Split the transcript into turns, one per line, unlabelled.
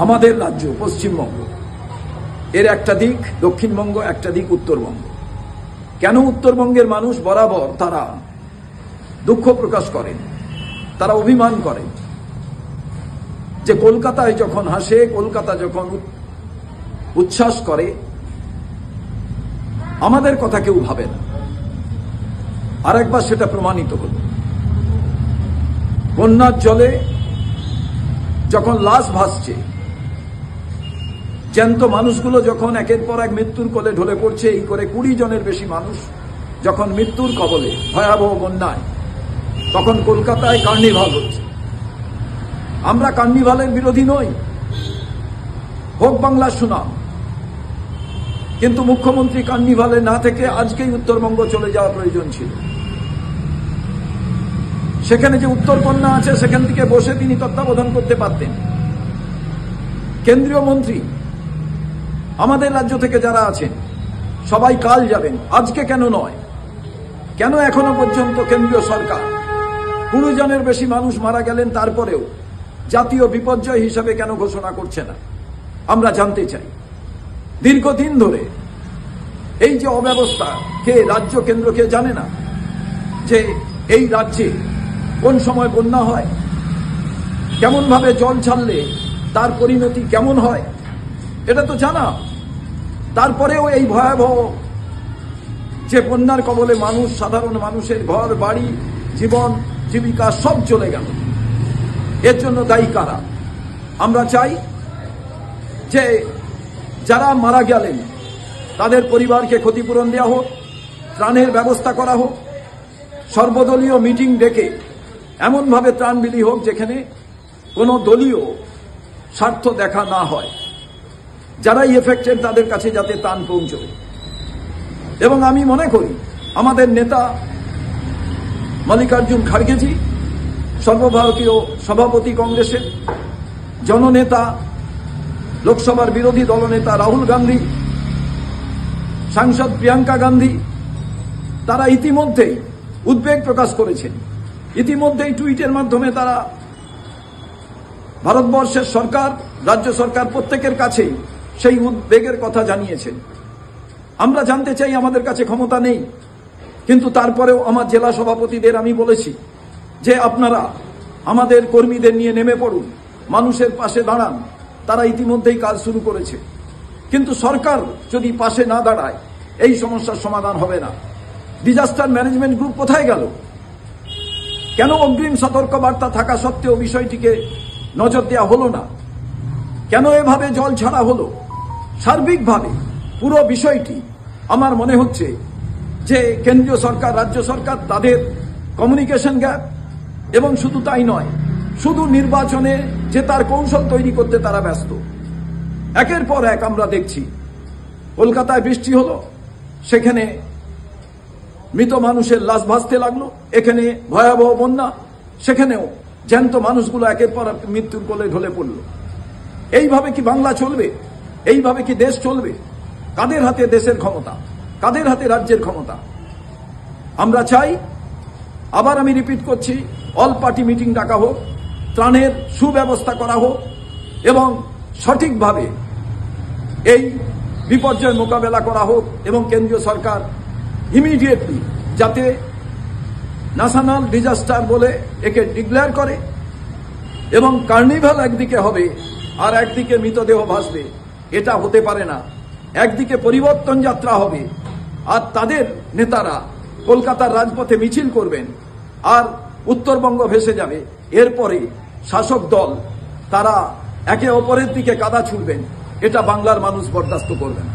আমাদের রাজ্য পশ্চিমবঙ্গ, এর একটা দিক দক্ষিণবঙ্গ, একটা দিক উত্তরবঙ্গ। কেন উত্তরবঙ্গের মানুষ বরাবর তারা দুঃখ প্রকাশ করেন, তারা অভিমান করেন যে কলকাতায় যখন হাসে, কলকাতা যখন উচ্ছ্বাস করে, আমাদের কথা কেউ ভাবে না। আরেকবার সেটা প্রমাণিত হল। বন্যার জলে যখন লাশ ভাসছে, জ্যান্ত মানুষগুলো যখন একের পর এক মৃত্যুর কোলে ঢলে পড়ছে, এই করে 20 জনের বেশি মানুষ যখন মৃত্যুর কবলে ভয়াবহ বন্যায়, তখন কলকাতায় কার্নিভাল হচ্ছে। আমরা কার্নিভালের বিরোধী নই, হোক বাংলার সুনাম, কিন্তু মুখ্যমন্ত্রী কার্নিভালে না থেকে আজকেই উত্তরবঙ্গ চলে যাওয়া প্রয়োজন ছিল। সেখানে যে উত্তরকন্যা আছে, সেখান থেকে বসে তিনি তত্ত্বাবধান করতে পারতেন। কেন্দ্রীয় মন্ত্রী আমাদের রাজ্য থেকে যারা আছেন সবাই কাল যাবেন, আজকে কেন নয়? কেন এখনো পর্যন্ত কেন্দ্রীয় সরকার 20 জনের বেশি মানুষ মারা গেলেন তারপরেও জাতীয় বিপর্যয় হিসাবে কেন ঘোষণা করছে না? আমরা জানতে চাই। দীর্ঘদিন ধরে এই যে অব্যবস্থা, কে রাজ্য কেন্দ্র কে জানে না যে এই রাজ্যে কোন সময় বন্যা হয়, কেমন ভাবে জল ছাড়লে তার পরিণতি কেমন হয়, এটা তো জানা। তারপরেও এই ভয়াবহ যে বন্যার কবলে মানুষ, সাধারণ মানুষের ঘর বাড়ি, জীবন জীবিকা সব চলে গেল, এর জন্য দায়ী কারা? আমরা চাই যে যারা মারা গেলেন তাদের পরিবারকে ক্ষতিপূরণ দেওয়া হোক, ত্রাণের ব্যবস্থা করা হোক, সর্বদলীয় মিটিং ডেকে এমনভাবে ত্রাণ বিলি হোক যেখানে কোনো দলীয় স্বার্থ দেখা না হয়, যারাই এফেক্টেড তাদের কাছে যাতে ত্রাণ পৌঁছবে। এবং আমি মনে করি আমাদের নেতা মল্লিকার্জুন খাড়গেজি, সর্বভারতীয় সভাপতি কংগ্রেসের, জননেতা লোকসভার বিরোধী দলনেতা রাহুল গান্ধী, সাংসদ প্রিয়াঙ্কা গান্ধী, তারা ইতিমধ্যেই উদ্বেগ প্রকাশ করেছেন। ইতিমধ্যেই টুইটের মাধ্যমে তারা ভারতবর্ষের সরকার, রাজ্য সরকার প্রত্যেকের কাছেই সেই উদ্বেগের কথা জানিয়েছেন। আমরা জানতে চাই, আমাদের কাছে ক্ষমতা নেই, কিন্তু তারপরেও আমার জেলা সভাপতিদের আমি বলেছি যে আপনারা আমাদের কর্মীদের নিয়ে নেমে পড়ুন, মানুষের পাশে দাঁড়ান। তারা ইতিমধ্যেই কাজ শুরু করেছে, কিন্তু সরকার যদি পাশে না দাঁড়ায় এই সমস্যার সমাধান হবে না। ডিজাস্টার ম্যানেজমেন্ট গ্রুপ কোথায় গেল? কেন অগ্রিম সতর্কবার্তা থাকা সত্ত্বেও বিষয়টিকে নজর দেওয়া হলো না? কেন এভাবে জল ছাড়া হলো? সার্বিকভাবে পুরো বিষয়টি আমার মনে হচ্ছে যে কেন্দ্রীয় সরকার, রাজ্য সরকার, তাদের কমিউনিকেশন গ্যাপ, এবং শুধু তাই নয়, শুধু নির্বাচনে জেতার কৌশল তৈরি করতে তারা ব্যস্ত। একের পর এক আমরা দেখছি, কলকাতায় বৃষ্টি হলো, সেখানে মৃত মানুষের লাশ ভাসতে লাগলো, এখানে ভয়াবহ বন্যা, সেখানেও জ্যান্ত মানুষগুলো একের পর এক মৃত্যুর কোলে ঢলে পড়ল। এইভাবে কি বাংলা চলবে? এইভাবে কি দেশ চলবে? কাদের হাতে দেশের ক্ষমতা? কাদের হাতে রাজ্যের ক্ষমতা? আমরা চাই, আবার আমি রিপিট করছি, অল পার্টি মিটিং ডাকা হোক, ত্রাণের সুব্যবস্থা করা হোক, এবং সঠিকভাবে এই বিপর্যয় মোকাবেলা করা হোক, এবং কেন্দ্রীয় সরকার ইমিডিয়েটলি যাতে ন্যাশনাল ডিজাস্টার বলে একে ডিক্লেয়ার করে, এবং কার্নিভাল একদিকে হবে আর একদিকে মৃতদেহ ভাসবে, এটা হতে পারে না। একদিকে পরিবর্তন যাত্রা হবে আর তাদের নেতারা কলকাতার রাজপথে মিছিল করবেন আর উত্তরবঙ্গ ভেসে যাবে। এরপরে শাসক দল তারা একে অপরের দিকে কাদা ছুড়বেন, এটা বাংলার মানুষ বরদাস্ত করবে না।